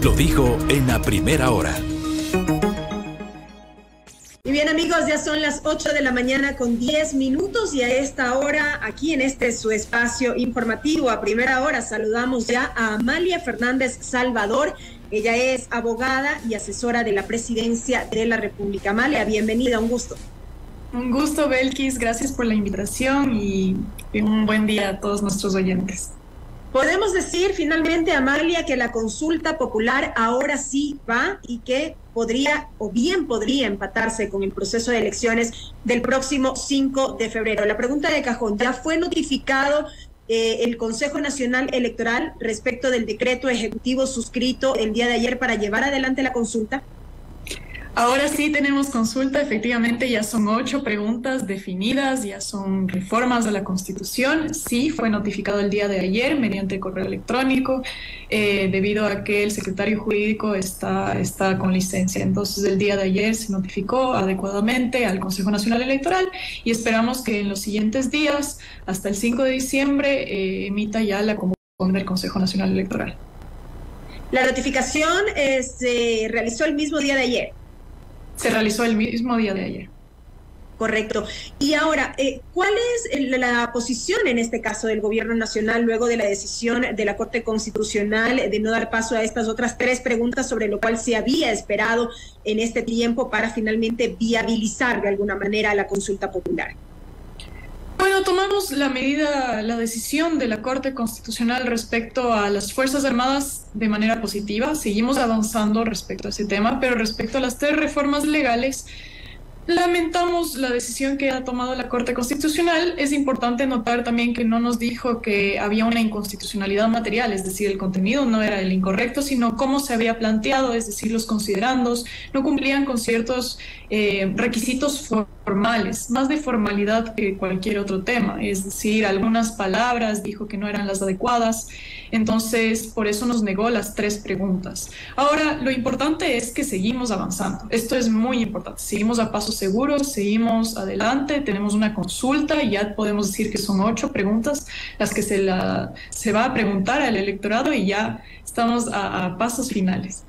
Lo dijo en la primera hora. Y bien, amigos, ya son las 8 de la mañana con 10 minutos y a esta hora, aquí en este su espacio informativo, a primera hora, saludamos ya a Amalia Fernández Salvador. Ella es abogada y asesora de la Presidencia de la República. Amalia, bienvenida, un gusto. Un gusto, Belkis, gracias por la invitación y un buen día a todos nuestros oyentes. Podemos decir finalmente, Amalia, que la consulta popular ahora sí va y que podría empatarse con el proceso de elecciones del próximo 5 de febrero. La pregunta de cajón, ¿ya fue notificado el Consejo Nacional Electoral respecto del decreto ejecutivo suscrito el día de ayer para llevar adelante la consulta? Ahora sí tenemos consulta, efectivamente ya son 8 preguntas definidas, ya son reformas de la Constitución. Sí, fue notificado el día de ayer mediante correo electrónico, debido a que el secretario jurídico está con licencia. Entonces el día de ayer se notificó adecuadamente al Consejo Nacional Electoral y esperamos que en los siguientes días, hasta el 5 de diciembre, emita ya la convocatoria del Consejo Nacional Electoral. La notificación se realizó el mismo día de ayer. Se realizó el mismo día de ayer. Correcto. Y ahora, ¿cuál es la posición en este caso del Gobierno Nacional luego de la decisión de la Corte Constitucional de no dar paso a estas otras 3 preguntas sobre lo cual se había esperado en este tiempo para finalmente viabilizar de alguna manera la consulta popular? Bueno, tomamos la decisión de la Corte Constitucional respecto a las Fuerzas Armadas de manera positiva. Seguimos avanzando respecto a ese tema, pero respecto a las 3 reformas legales, lamentamos la decisión que ha tomado la Corte Constitucional. Es importante notar también que no nos dijo que había una inconstitucionalidad material, es decir, el contenido no era el incorrecto, sino cómo se había planteado, es decir, los considerandos no cumplían con ciertos requisitos formales, más de formalidad que cualquier otro tema, es decir, algunas palabras dijo que no eran las adecuadas. Entonces, por eso nos negó las 3 preguntas. Ahora, lo importante es que seguimos avanzando. Esto es muy importante. Seguimos a pasos seguros, seguimos adelante, tenemos una consulta y ya podemos decir que son 8 preguntas las que se va a preguntar al electorado y ya estamos a pasos finales.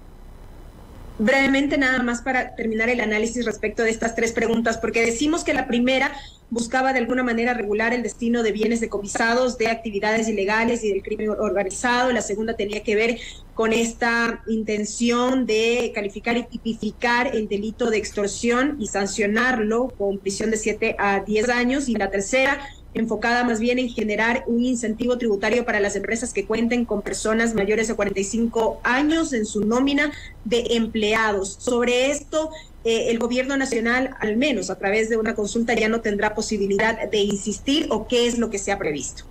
Brevemente, nada más para terminar el análisis respecto de estas 3 preguntas, porque decimos que la primera buscaba de alguna manera regular el destino de bienes decomisados, de actividades ilegales y del crimen organizado. La segunda tenía que ver con esta intención de calificar y tipificar el delito de extorsión y sancionarlo con prisión de 7 a 10 años. Y la tercera, enfocada más bien en generar un incentivo tributario para las empresas que cuenten con personas mayores de 45 años en su nómina de empleados. Sobre esto, el Gobierno Nacional, al menos a través de una consulta, ya no tendrá posibilidad de insistir, ¿o qué es lo que se ha previsto?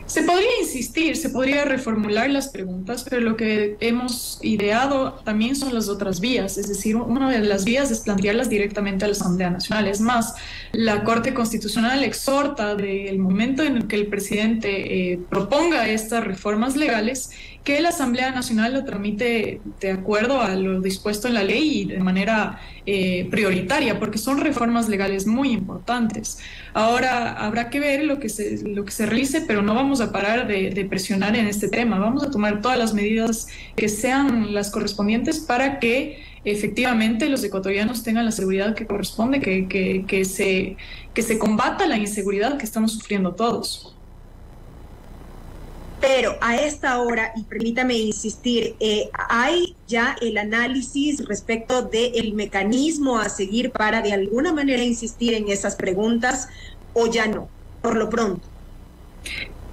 Se podría insistir, se podría reformular las preguntas, pero lo que hemos ideado también son las otras vías, es decir, una de las vías es plantearlas directamente a la Asamblea Nacional. Es más, la Corte Constitucional exhorta del momento en el que el presidente proponga estas reformas legales, que la Asamblea Nacional lo tramite de acuerdo a lo dispuesto en la ley y de manera prioritaria, porque son reformas legales muy importantes. Ahora habrá que ver lo que se realice, pero no vamos a parar de presionar en este tema. Vamos a tomar todas las medidas que sean las correspondientes para que efectivamente los ecuatorianos tengan la seguridad que corresponde, que se combata la inseguridad que estamos sufriendo todos. Pero a esta hora, y permítame insistir, ¿hay ya el análisis respecto del mecanismo a seguir para de alguna manera insistir en esas preguntas o ya no, por lo pronto?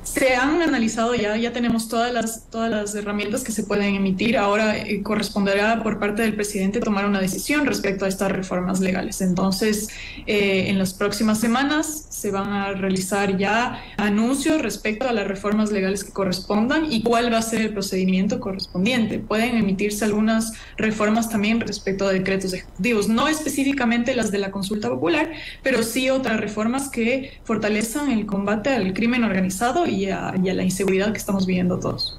Se han analizado ya tenemos todas las herramientas que se pueden emitir. Ahora corresponderá por parte del presidente tomar una decisión respecto a estas reformas legales. Entonces, en las próximas semanas se van a realizar ya anuncios respecto a las reformas legales que correspondan y cuál va a ser el procedimiento correspondiente. Pueden emitirse algunas reformas también respecto a decretos ejecutivos, no específicamente las de la consulta popular, pero sí otras reformas que fortalezcan el combate al crimen organizado y a la inseguridad que estamos viviendo todos.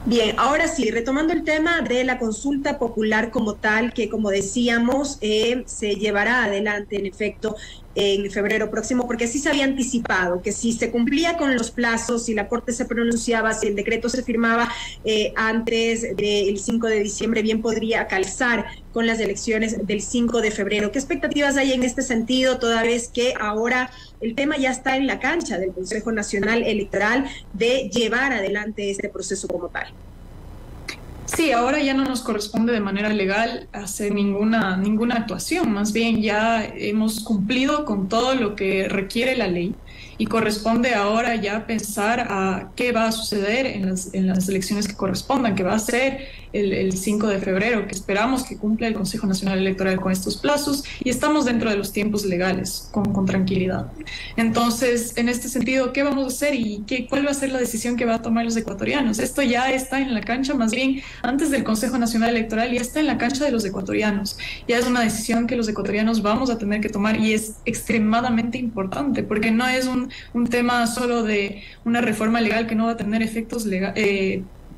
Bien, ahora sí, retomando el tema de la consulta popular como tal, que como decíamos, se llevará adelante en efecto en febrero próximo, porque sí se había anticipado que si se cumplía con los plazos, si la Corte se pronunciaba, si el decreto se firmaba antes del 5 de diciembre, bien podría calzar con las elecciones del 5 de febrero. ¿Qué expectativas hay en este sentido, toda vez que ahora el tema ya está en la cancha del Consejo Nacional Electoral de llevar adelante este proceso como tal? Sí, ahora ya no nos corresponde de manera legal hacer ninguna actuación, más bien ya hemos cumplido con todo lo que requiere la ley y corresponde ahora ya pensar a qué va a suceder en las elecciones que correspondan, que va a ser el 5 de febrero, que esperamos que cumpla el Consejo Nacional Electoral con estos plazos y estamos dentro de los tiempos legales, con tranquilidad. Entonces, en este sentido, ¿qué vamos a hacer y cuál va a ser la decisión que va a tomar los ecuatorianos? Esto ya está en la cancha, más bien antes del Consejo Nacional Electoral, ya está en la cancha de los ecuatorianos. Ya es una decisión que los ecuatorianos vamos a tener que tomar y es extremadamente importante, porque no es un tema solo de una reforma legal que no va a tener efectos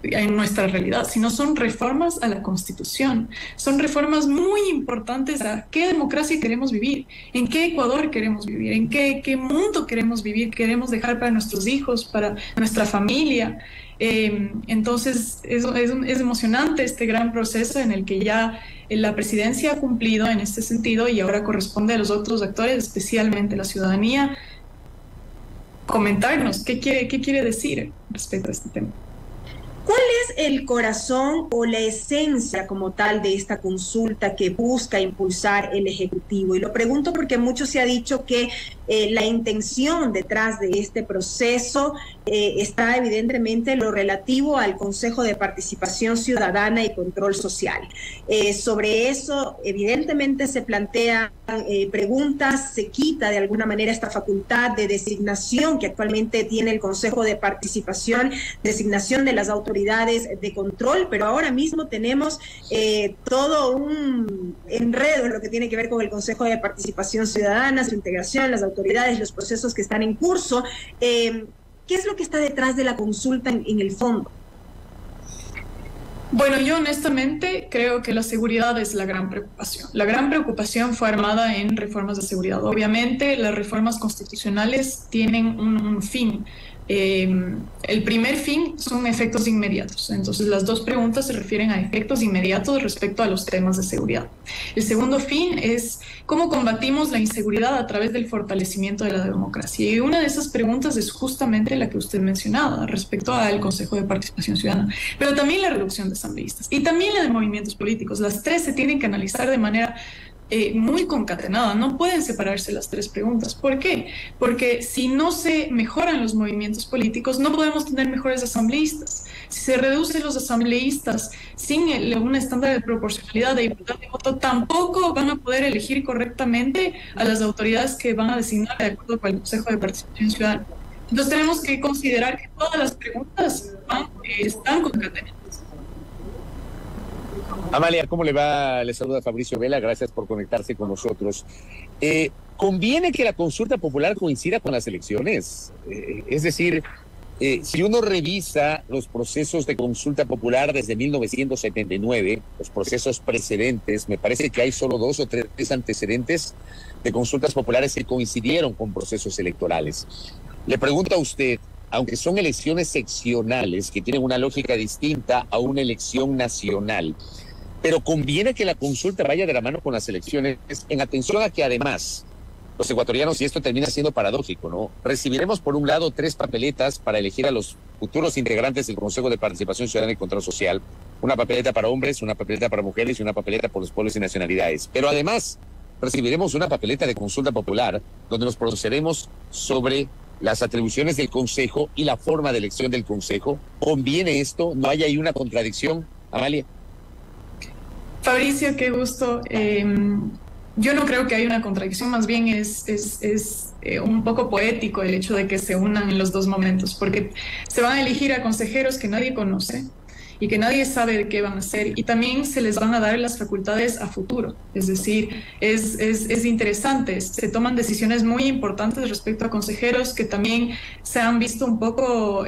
en nuestra realidad, sino son reformas a la Constitución, son reformas muy importantes a qué democracia queremos vivir, en qué Ecuador queremos vivir, en qué mundo queremos vivir, queremos dejar para nuestros hijos, para nuestra familia. Entonces es emocionante este gran proceso en el que ya la presidencia ha cumplido en este sentido y ahora corresponde a los otros actores, especialmente la ciudadanía, comentarnos qué quiere decir respecto a este tema. ¿Cuál es el corazón o la esencia como tal de esta consulta que busca impulsar el Ejecutivo? Y lo pregunto porque mucho se ha dicho que la intención detrás de este proceso está evidentemente en lo relativo al Consejo de Participación Ciudadana y Control Social. Sobre eso, evidentemente, se plantean preguntas, se quita de alguna manera esta facultad de designación que actualmente tiene el Consejo de Participación, designación de las autoridades de control, pero ahora mismo tenemos todo un enredo en lo que tiene que ver con el Consejo de Participación Ciudadana, su integración, las autoridades, los procesos que están en curso. ¿Qué es lo que está detrás de la consulta en el fondo? Bueno, yo honestamente creo que la seguridad es la gran preocupación. La gran preocupación fue armada en reformas de seguridad. Obviamente, las reformas constitucionales tienen un fin. El primer fin son efectos inmediatos. Entonces, las dos preguntas se refieren a efectos inmediatos respecto a los temas de seguridad. El segundo fin es cómo combatimos la inseguridad a través del fortalecimiento de la democracia. Y una de esas preguntas es justamente la que usted mencionaba respecto al Consejo de Participación Ciudadana, pero también la reducción de asambleístas y también la de movimientos políticos. Las tres se tienen que analizar de manera muy concatenada, no pueden separarse las tres preguntas. ¿Por qué? Porque si no se mejoran los movimientos políticos, no podemos tener mejores asambleístas. Si se reducen los asambleístas sin un estándar de proporcionalidad de igualdad de voto, tampoco van a poder elegir correctamente a las autoridades que van a designar de acuerdo con el Consejo de Participación Ciudadana. Entonces tenemos que considerar que todas las preguntas están concatenadas. Amalia, ¿cómo le va? Le saluda Fabricio Vela, gracias por conectarse con nosotros. ¿Conviene que la consulta popular coincida con las elecciones? Es decir, si uno revisa los procesos de consulta popular desde 1979, los procesos precedentes, me parece que hay solo 2 o 3 antecedentes de consultas populares que coincidieron con procesos electorales. Le pregunto a usted, aunque son elecciones seccionales que tienen una lógica distinta a una elección nacional, pero conviene que la consulta vaya de la mano con las elecciones, en atención a que además los ecuatorianos, y esto termina siendo paradójico, ¿no? Recibiremos por un lado 3 papeletas para elegir a los futuros integrantes del Consejo de Participación Ciudadana y Control Social, una papeleta para hombres, una papeleta para mujeres y una papeleta por los pueblos y nacionalidades. Pero además recibiremos una papeleta de consulta popular donde nos pronunciaremos sobre las atribuciones del Consejo y la forma de elección del Consejo. ¿Conviene esto? ¿No hay ahí una contradicción, Amalia? Fabricio, qué gusto. Yo no creo que haya una contradicción, más bien es un poco poético el hecho de que se unan en los dos momentos, porque se van a elegir a consejeros que nadie conoce y que nadie sabe de qué van a hacer, y también se les van a dar las facultades a futuro. Es decir, es interesante, se toman decisiones muy importantes respecto a consejeros que también se han visto un poco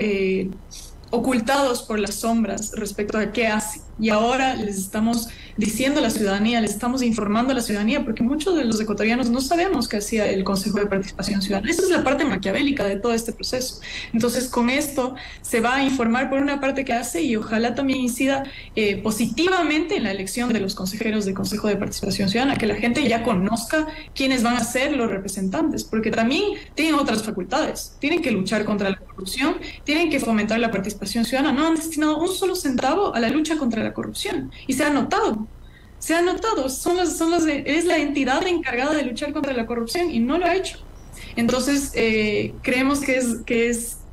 ocultados por las sombras respecto a qué hacen, y ahora les estamos diciendo a la ciudadanía, le estamos informando a la ciudadanía, porque muchos de los ecuatorianos no sabemos qué hacía el Consejo de Participación Ciudadana. Esa es la parte maquiavélica de todo este proceso. Entonces, con esto se va a informar por una parte que hace y ojalá también incida positivamente en la elección de los consejeros del Consejo de Participación Ciudadana, que la gente ya conozca quiénes van a ser los representantes, porque también tienen otras facultades, tienen que luchar contra la corrupción, tienen que fomentar la participación ciudadana, no han destinado un solo centavo a la lucha contra la corrupción y se ha notado, es la entidad encargada de luchar contra la corrupción y no lo ha hecho. Entonces, creemos que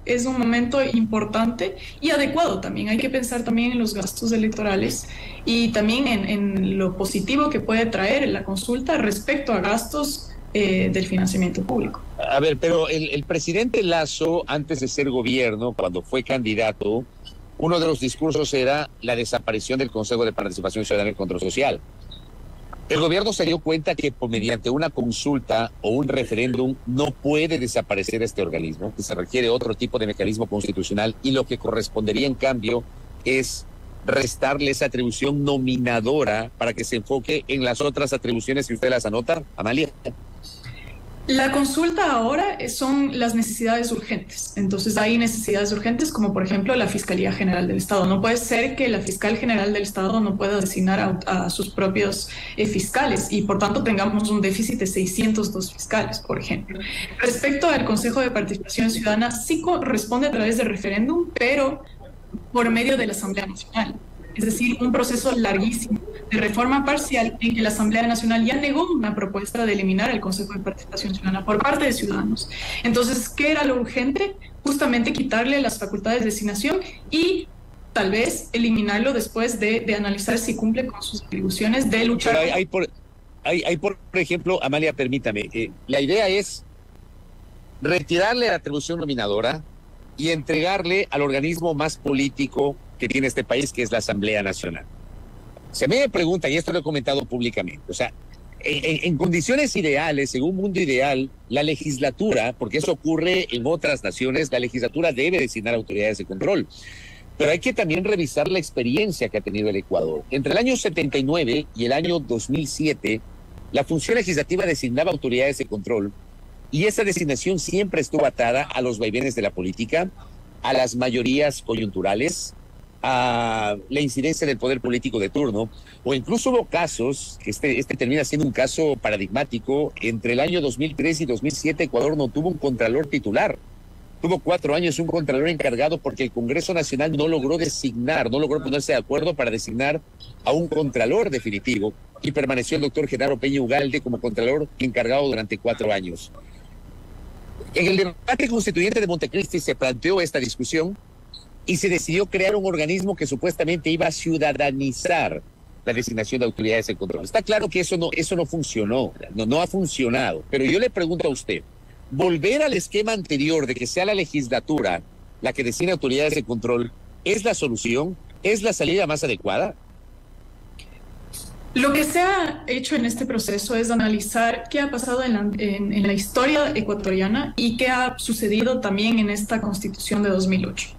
es un momento importante y adecuado también. Hay que pensar también en los gastos electorales y también en lo positivo que puede traer la consulta respecto a gastos del financiamiento público. A ver, pero el presidente Lasso, antes de ser gobierno, cuando fue candidato, uno de los discursos era la desaparición del Consejo de Participación Ciudadana y Control Social. El gobierno se dio cuenta que mediante una consulta o un referéndum no puede desaparecer este organismo, que se requiere otro tipo de mecanismo constitucional y lo que correspondería en cambio es restarle esa atribución nominadora para que se enfoque en las otras atribuciones que usted las anota, Amalia. La consulta ahora son las necesidades urgentes. Entonces hay necesidades urgentes como por ejemplo la Fiscalía General del Estado. No puede ser que la Fiscal General del Estado no pueda designar a sus propios fiscales y por tanto tengamos un déficit de 602 fiscales, por ejemplo. Respecto al Consejo de Participación Ciudadana, sí corresponde a través de referéndum, pero por medio de la Asamblea Nacional. Es decir, un proceso larguísimo de reforma parcial en que la Asamblea Nacional ya negó una propuesta de eliminar el Consejo de Participación Ciudadana por parte de ciudadanos. Entonces, ¿qué era lo urgente? Justamente quitarle las facultades de designación y tal vez eliminarlo después de analizar si cumple con sus atribuciones de luchar. Hay por ejemplo, Amalia, permítame, la idea es retirarle la atribución nominadora y entregarle al organismo más político que tiene este país, que es la Asamblea Nacional. Se me pregunta, y esto lo he comentado públicamente, o sea, en condiciones ideales, en un mundo ideal, la legislatura, porque eso ocurre en otras naciones, la legislatura debe designar autoridades de control. Pero hay que también revisar la experiencia que ha tenido el Ecuador. Entre el año 79 y el año 2007, la función legislativa designaba autoridades de control y esa designación siempre estuvo atada a los vaivenes de la política, a las mayorías coyunturales, a la incidencia del poder político de turno, o incluso hubo casos, que este termina siendo un caso paradigmático, entre el año 2003 y 2007 Ecuador no tuvo un contralor titular. Tuvo 4 años un contralor encargado porque el Congreso Nacional no logró ponerse de acuerdo para designar a un contralor definitivo y permaneció el doctor Genaro Peña Ugalde como contralor encargado durante 4 años. En el debate constituyente de Montecristi se planteó esta discusión y se decidió crear un organismo que supuestamente iba a ciudadanizar la designación de autoridades de control. Está claro que eso no funcionó, no ha funcionado, pero yo le pregunto a usted, ¿volver al esquema anterior de que sea la legislatura la que designa autoridades de control es la solución? ¿Es la salida más adecuada? Lo que se ha hecho en este proceso es analizar qué ha pasado en la historia ecuatoriana y qué ha sucedido también en esta Constitución de 2008.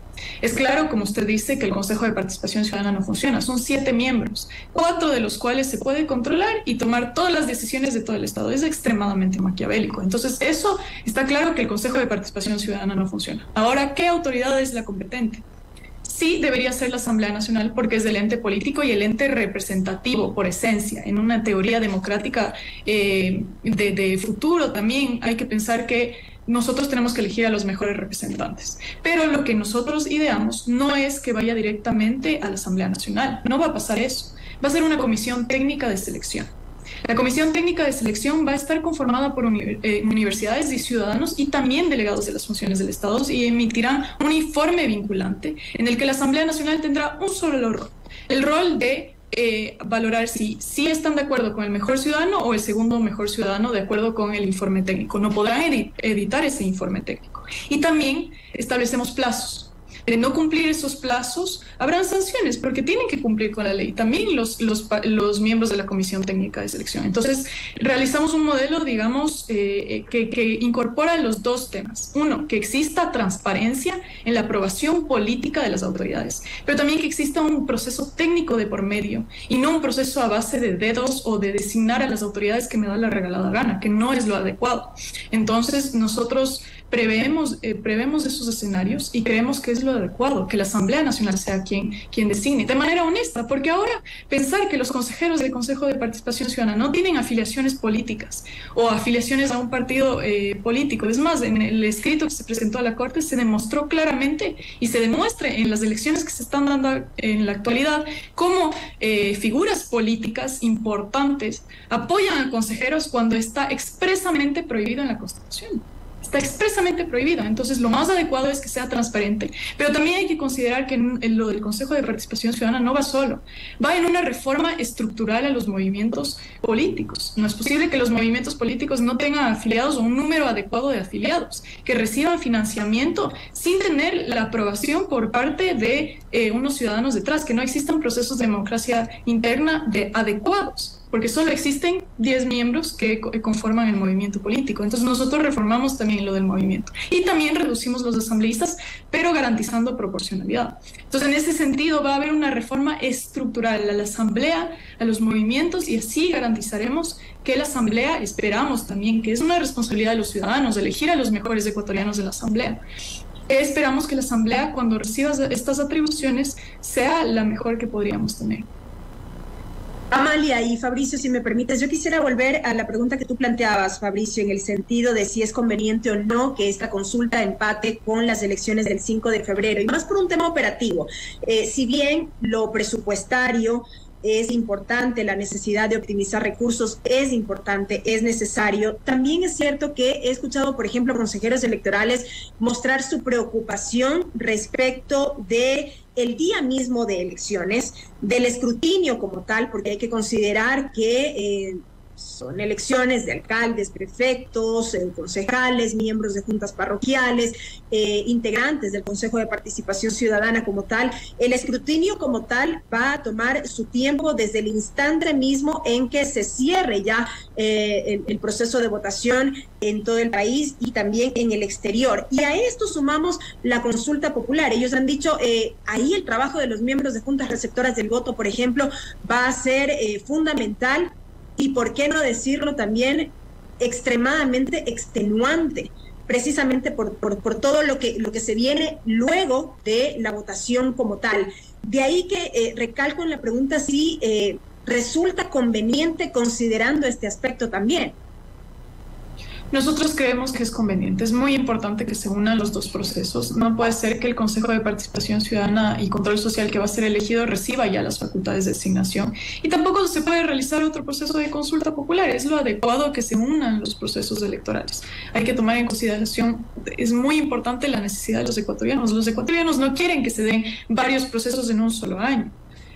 Es claro, como usted dice, que el Consejo de Participación Ciudadana no funciona. Son 7 miembros, 4 de los cuales se puede controlar y tomar todas las decisiones de todo el Estado. Es extremadamente maquiavélico. Entonces, eso está claro que el Consejo de Participación Ciudadana no funciona. Ahora, ¿qué autoridad es la competente? Sí, debería ser la Asamblea Nacional porque es el ente político y el ente representativo por esencia. En una teoría democrática de futuro también hay que pensar que nosotros tenemos que elegir a los mejores representantes. Pero lo que nosotros ideamos no es que vaya directamente a la Asamblea Nacional. No va a pasar eso. Va a ser una comisión técnica de selección. La comisión técnica de selección va a estar conformada por universidades y ciudadanos y también delegados de las funciones del Estado y emitirán un informe vinculante en el que la Asamblea Nacional tendrá un solo rol, el rol de valorar si están de acuerdo con el mejor ciudadano o el segundo mejor ciudadano de acuerdo con el informe técnico. No podrán editar ese informe técnico. Y también establecemos plazos. de no cumplir esos plazos, habrán sanciones porque tienen que cumplir con la ley. También los miembros de la Comisión Técnica de Selección. Entonces, realizamos un modelo, digamos, que incorpora los dos temas. Uno, que exista transparencia en la aprobación política de las autoridades, pero también que exista un proceso técnico de por medio y no un proceso a base de dedos o de designar a las autoridades que me da la regalada gana, que no es lo adecuado. Entonces, nosotros prevemos esos escenarios y creemos que es lo adecuado, que la Asamblea Nacional sea quien designe de manera honesta, porque ahora pensar que los consejeros del Consejo de Participación Ciudadana no tienen afiliaciones políticas o afiliaciones a un partido político. Es más, en el escrito que se presentó a la Corte se demostró claramente y se demuestra en las elecciones que se están dando en la actualidad cómo figuras políticas importantes apoyan a consejeros cuando está expresamente prohibido en la Constitución. Está expresamente prohibido. Entonces, lo más adecuado es que sea transparente. Pero también hay que considerar que lo del Consejo de Participación Ciudadana no va solo. Va en una reforma estructural a los movimientos políticos. No es posible que los movimientos políticos no tengan afiliados o un número adecuado de afiliados, que reciban financiamiento sin tener la aprobación por parte de unos ciudadanos detrás, que no existan procesos de democracia interna adecuados, porque solo existen 10 miembros que conforman el movimiento político. Entonces nosotros reformamos también lo del movimiento y también reducimos los asambleístas, pero garantizando proporcionalidad. Entonces en ese sentido va a haber una reforma estructural a la asamblea, a los movimientos, y así garantizaremos que la asamblea, esperamos también, que es una responsabilidad de los ciudadanos elegir a los mejores ecuatorianos de la asamblea. Esperamos que la asamblea, cuando reciba estas atribuciones, sea la mejor que podríamos tener. Amalia y Fabricio, si me permites, yo quisiera volver a la pregunta que tú planteabas, Fabricio, en el sentido de si es conveniente o no que esta consulta empate con las elecciones del 5 de febrero, y más por un tema operativo. Si bien lo presupuestario es importante, la necesidad de optimizar recursos es importante, es necesario. También es cierto que he escuchado, por ejemplo, consejeros electorales mostrar su preocupación respecto de el día mismo de elecciones, del escrutinio como tal, porque hay que considerar que son elecciones de alcaldes, prefectos, concejales, miembros de juntas parroquiales, integrantes del Consejo de Participación Ciudadana como tal. El escrutinio como tal va a tomar su tiempo desde el instante mismo en que se cierre ya el proceso de votación en todo el país y también en el exterior. Y a esto sumamos la consulta popular. Ellos han dicho, ahí el trabajo de los miembros de juntas receptoras del voto, por ejemplo, va a ser fundamental. Y por qué no decirlo también, extremadamente extenuante, precisamente por todo lo que se viene luego de la votación como tal. De ahí que recalco en la pregunta si resulta conveniente considerando este aspecto también. Nosotros creemos que es conveniente, es muy importante que se unan los dos procesos. No puede ser que el Consejo de Participación Ciudadana y Control Social que va a ser elegido reciba ya las facultades de designación. Y tampoco se puede realizar otro proceso de consulta popular. Es lo adecuado que se unan los procesos electorales. Hay que tomar en consideración, es muy importante la necesidad de los ecuatorianos. Los ecuatorianos no quieren que se den varios procesos en un solo año.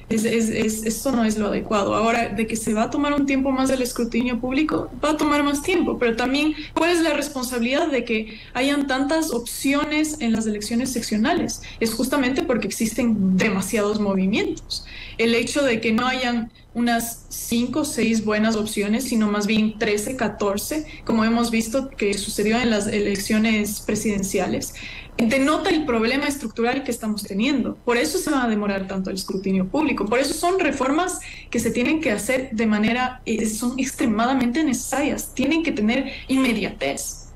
Esto no es lo adecuado. Ahora, de que se va a tomar un tiempo más del escrutinio público, va a tomar más tiempo, pero también, ¿cuál es la responsabilidad de que hayan tantas opciones en las elecciones seccionales? Es justamente porque existen demasiados movimientos. El hecho de que no hayan unas 5 o 6 buenas opciones, sino más bien 13, 14, como hemos visto que sucedió en las elecciones presidenciales, denota el problema estructural que estamos teniendo. Por eso se va a demorar tanto el escrutinio público. Por eso son reformas que se tienen que hacer de manera, son extremadamente necesarias, tienen que tener inmediatez.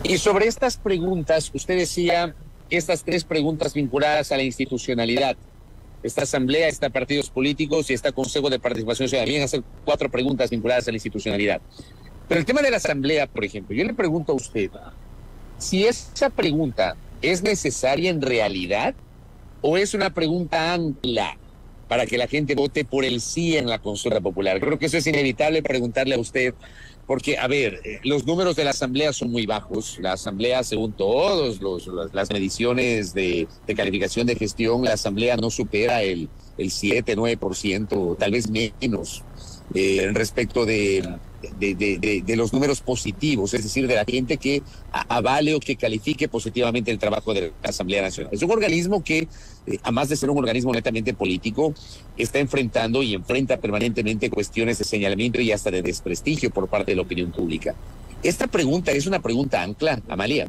Y sobre estas preguntas, usted decía estas 3 preguntas vinculadas a la institucionalidad. Esta asamblea, está partidos políticos y está Consejo de Participación Ciudadana. Vienen a hacer 4 preguntas vinculadas a la institucionalidad. Pero el tema de la asamblea, por ejemplo, yo le pregunto a usted si esa pregunta es necesaria en realidad o es una pregunta ancla para que la gente vote por el sí en la consulta popular. Creo que eso es inevitable preguntarle a usted, porque, a ver, los números de la asamblea son muy bajos. La asamblea, según todas las mediciones de calificación de gestión, la asamblea no supera el 7, 9%, tal vez menos, respecto de de los números positivos, es decir, de la gente que avale o que califique positivamente el trabajo de la Asamblea Nacional. Es un organismo que, además de ser un organismo netamente político, está enfrentando y enfrenta permanentemente cuestiones de señalamiento y hasta de desprestigio por parte de la opinión pública. Esta pregunta es una pregunta ancla, Amalia.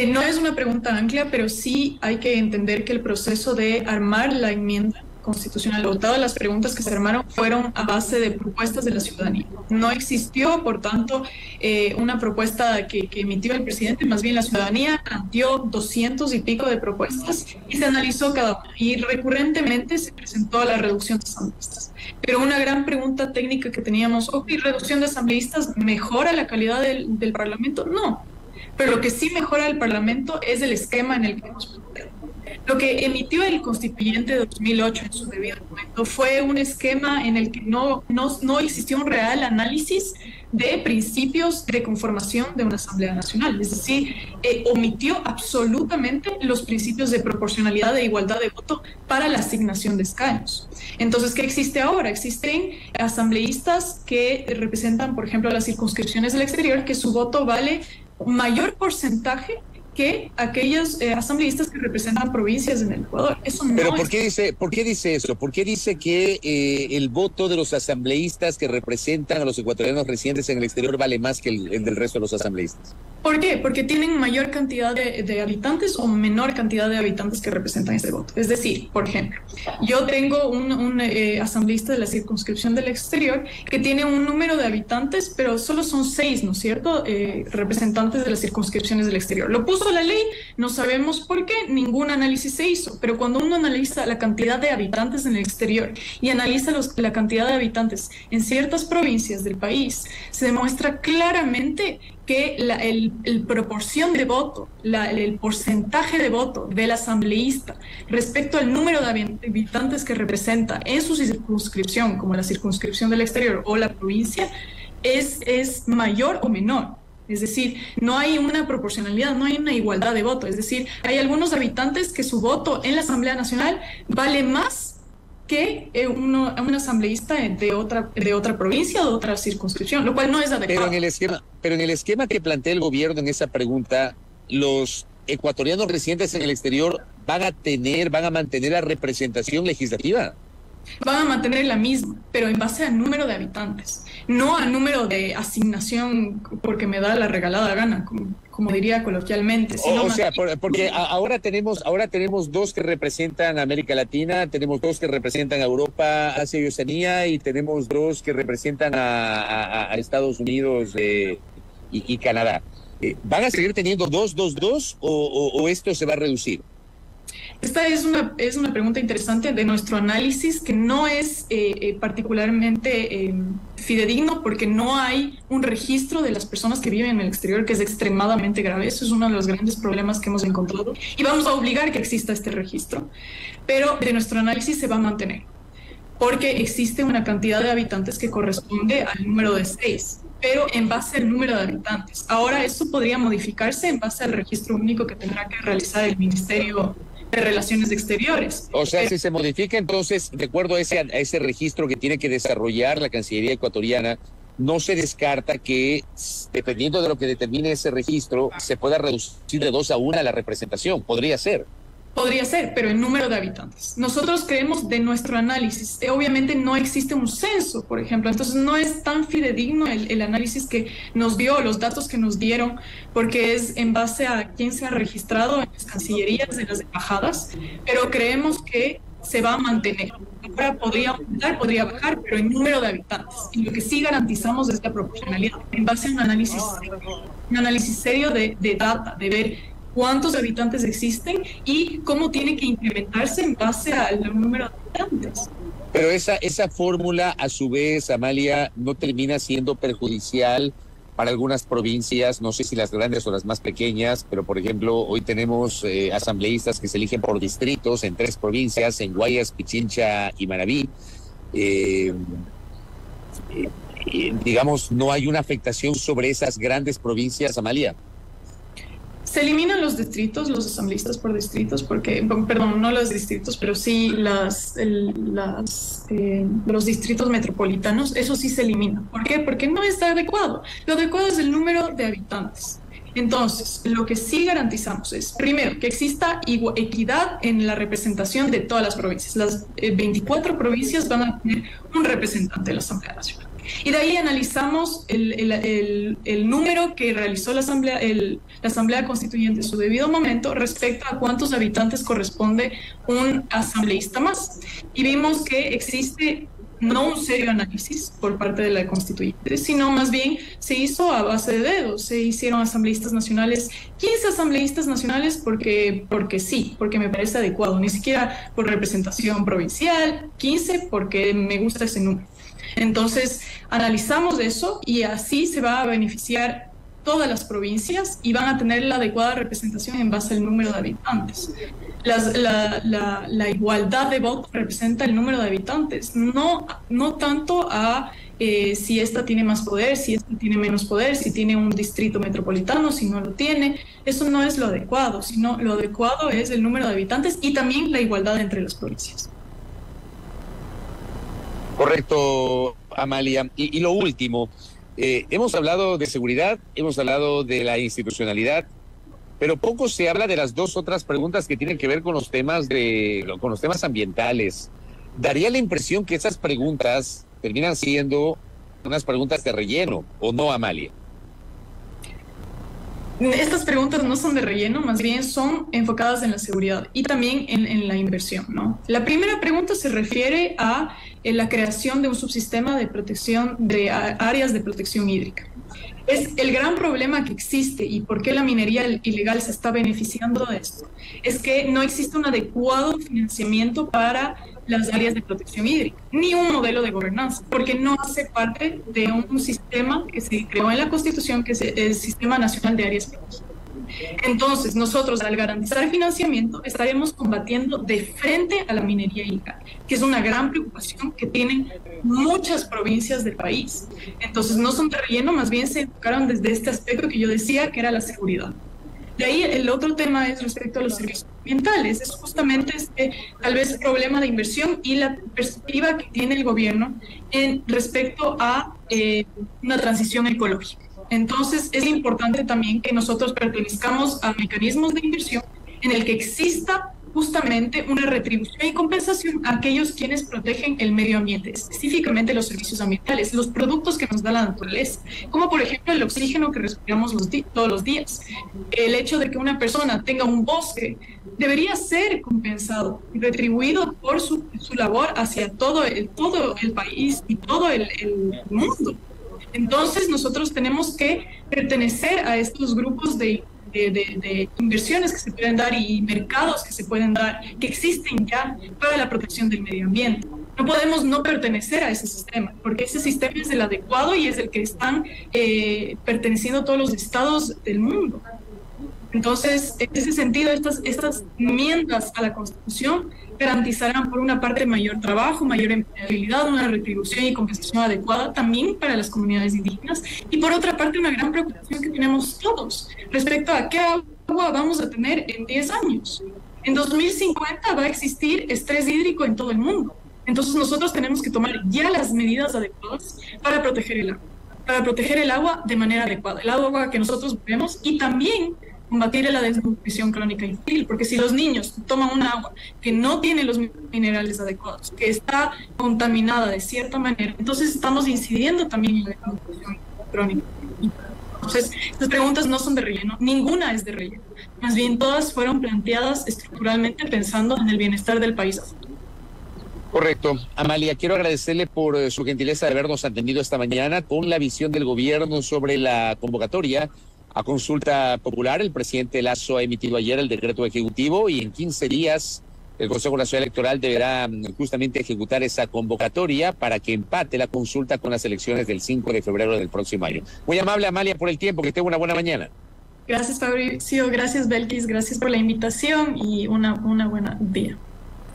No es una pregunta ancla, pero sí hay que entender que el proceso de armar la enmienda constitucional o todas las preguntas que se armaron fueron a base de propuestas de la ciudadanía. No existió, por tanto, una propuesta que emitió el presidente, más bien la ciudadanía planteó 200 y pico de propuestas y se analizó cada una. Y recurrentemente se presentó la reducción de asambleístas. Pero una gran pregunta técnica que teníamos, ¿ok, reducción de asambleístas mejora la calidad del Parlamento? No. Pero lo que sí mejora el Parlamento es el esquema en el que hemos planteado. Lo que emitió el constituyente de 2008 en su debido momento fue un esquema en el que no existió un real análisis de principios de conformación de una Asamblea Nacional. Es decir, omitió absolutamente los principios de proporcionalidad e igualdad de voto para la asignación de escaños. Entonces, ¿qué existe ahora? Existen asambleístas que representan, por ejemplo, las circunscripciones del exterior, que su voto vale mayor porcentaje que aquellos asambleístas que representan provincias en el Ecuador. Eso no. Pero ¿por qué dice eso? ¿Por qué dice que el voto de los asambleístas que representan a los ecuatorianos residentes en el exterior vale más que el del resto de los asambleístas? ¿Por qué? Porque tienen mayor cantidad de habitantes o menor cantidad de habitantes que representan ese voto. Es decir, por ejemplo, yo tengo un asambleísta de la circunscripción del exterior que tiene un número de habitantes, pero solo son 6, ¿no es cierto?, representantes de las circunscripciones del exterior. Lo puso la ley, no sabemos por qué, ningún análisis se hizo, pero cuando uno analiza la cantidad de habitantes en el exterior y analiza la cantidad de habitantes en ciertas provincias del país, se demuestra claramente que el proporción de voto, el porcentaje de voto del asambleísta respecto al número de habitantes que representa en su circunscripción, como la circunscripción del exterior o la provincia, es mayor o menor. Es decir, no hay una proporcionalidad, no hay una igualdad de voto. Es decir, hay algunos habitantes que su voto en la Asamblea Nacional vale más que un asambleísta de otra provincia o de otra circunscripción, lo cual no es adecuado. Pero en el esquema que plantea el gobierno en esa pregunta, los ecuatorianos residentes en el exterior van a mantener la representación legislativa. Van a mantener la misma, pero en base al número de habitantes, no al número de asignación porque me da la regalada gana, como diría coloquialmente. Porque ahora tenemos 2 que representan a América Latina, tenemos 2 que representan a Europa, Asia y Oceanía, y tenemos 2 que representan a Estados Unidos y Canadá. ¿Van a seguir teniendo 2 o esto se va a reducir? Esta es una pregunta interesante de nuestro análisis, que no es particularmente fidedigno, porque no hay un registro de las personas que viven en el exterior, que es extremadamente grave. Eso es uno de los grandes problemas que hemos encontrado y vamos a obligar que exista este registro. Pero de nuestro análisis se va a mantener, porque existe una cantidad de habitantes que corresponde al número de 6, pero en base al número de habitantes. Ahora, eso podría modificarse en base al registro único que tendrá que realizar el Ministerio de Relaciones Exteriores. O sea, si se modifica, entonces, de acuerdo a ese registro que tiene que desarrollar la Cancillería ecuatoriana, no se descarta que, dependiendo de lo que determine ese registro, se pueda reducir de 2 a 1 la representación. Podría ser. Podría ser, pero en número de habitantes. Nosotros creemos, de nuestro análisis, obviamente no existe un censo, por ejemplo, entonces no es tan fidedigno el análisis que nos dio, los datos que nos dieron, porque es en base a quién se ha registrado en las cancillerías, en las embajadas, pero creemos que se va a mantener. Ahora podría aumentar, podría bajar, pero en número de habitantes. Y lo que sí garantizamos es la proporcionalidad, en base a un análisis serio de data, de ver cuántos habitantes existen y cómo tiene que incrementarse en base al número de habitantes. Pero esa fórmula, a su vez, Amalia, no termina siendo perjudicial para algunas provincias, no sé si las grandes o las más pequeñas, pero por ejemplo, hoy tenemos asambleístas que se eligen por distritos en 3 provincias, en Guayas, Pichincha y Manabí. Digamos, ¿no hay una afectación sobre esas grandes provincias, Amalia? Se eliminan los distritos, los asambleístas por distritos, porque, perdón, no los distritos, pero sí los distritos metropolitanos, eso sí se elimina. ¿Por qué? Porque no está adecuado. Lo adecuado es el número de habitantes. Entonces, lo que sí garantizamos es, primero, que exista equidad en la representación de todas las provincias. Las 24 provincias van a tener un representante de la Asamblea Nacional. Y de ahí analizamos el número que realizó la Asamblea Constituyente en su debido momento respecto a cuántos habitantes corresponde un asambleísta más. Y vimos que existe no un serio análisis por parte de la Constituyente, sino más bien se hizo a base de dedos. Se hicieron asambleístas nacionales, 15 asambleístas nacionales porque sí, porque me parece adecuado, ni siquiera por representación provincial, 15 porque me gusta ese número. Entonces, analizamos eso y así se va a beneficiar todas las provincias y van a tener la adecuada representación en base al número de habitantes. La igualdad de voto representa el número de habitantes, no tanto a si esta tiene más poder, si esta tiene menos poder, si tiene un distrito metropolitano, si no lo tiene. Eso no es lo adecuado, sino lo adecuado es el número de habitantes y también la igualdad entre las provincias. Correcto, Amalia. Y lo último, hemos hablado de seguridad, hemos hablado de la institucionalidad, pero poco se habla de las dos otras preguntas que tienen que ver con los temas ambientales. Daría la impresión que esas preguntas terminan siendo unas preguntas de relleno, ¿o no, Amalia? Estas preguntas no son de relleno, más bien son enfocadas en la seguridad y también en la inversión, ¿no? La primera pregunta se refiere a la creación de un subsistema de protección de áreas de protección hídrica. Es el gran problema que existe y por qué la minería ilegal se está beneficiando de esto. Es que no existe un adecuado financiamiento para las áreas de protección hídrica, ni un modelo de gobernanza, porque no hace parte de un sistema que se creó en la Constitución, que es el Sistema Nacional de Áreas Protegidas. Entonces, nosotros, al garantizar financiamiento, estaremos combatiendo de frente a la minería ilegal, que es una gran preocupación que tienen muchas provincias del país. Entonces, no son de relleno, más bien se enfocaron desde este aspecto que yo decía, que era la seguridad. De ahí, el otro tema es respecto a los servicios ambientales. Es justamente tal vez el problema de inversión y la perspectiva que tiene el gobierno respecto a una transición ecológica. Entonces, es importante también que nosotros pertenezcamos a mecanismos de inversión en el que exista justamente una retribución y compensación a aquellos quienes protegen el medio ambiente, específicamente los servicios ambientales, los productos que nos da la naturaleza, como por ejemplo el oxígeno que respiramos todos los días. El hecho de que una persona tenga un bosque debería ser compensado y retribuido por su labor hacia todo el país y todo el mundo. Entonces, nosotros tenemos que pertenecer a estos grupos de inversiones que se pueden dar y mercados que se pueden dar, que existen ya para la protección del medio ambiente. No podemos no pertenecer a ese sistema, porque ese sistema es el adecuado y es el que están perteneciendo todos los estados del mundo. Entonces, en ese sentido, estas enmiendas a la Constitución garantizarán, por una parte, mayor trabajo, mayor empleabilidad, una retribución y compensación adecuada también para las comunidades indígenas, y por otra parte, una gran preocupación que tenemos todos respecto a qué agua vamos a tener en 10 años. En 2050 va a existir estrés hídrico en todo el mundo. Entonces, nosotros tenemos que tomar ya las medidas adecuadas para proteger el agua de manera adecuada, el agua que nosotros bebemos, y también combatir la desnutrición crónica infantil, porque si los niños toman un agua que no tiene los minerales adecuados, que está contaminada de cierta manera, entonces estamos incidiendo también en la desnutrición crónica. Entonces, estas preguntas no son de relleno, ninguna es de relleno, más bien todas fueron planteadas estructuralmente pensando en el bienestar del país. Correcto. Amalia, quiero agradecerle por su gentileza de habernos atendido esta mañana con la visión del gobierno sobre la convocatoria a consulta popular. El presidente Lasso ha emitido ayer el decreto ejecutivo y en 15 días el Consejo Nacional Electoral deberá justamente ejecutar esa convocatoria para que empate la consulta con las elecciones del 5 de febrero del próximo año. Muy amable, Amalia, por el tiempo. Que tenga una buena mañana. Gracias, Fabricio. Gracias, Belkis. Gracias por la invitación y una buena día.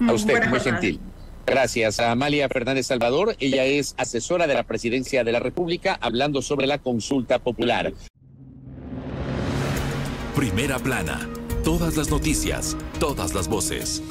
A usted, muy gentil. Gracias a Amalia Fernández Salvador. Ella es asesora de la Presidencia de la República, hablando sobre la consulta popular. Primera Plana. Todas las noticias, todas las voces.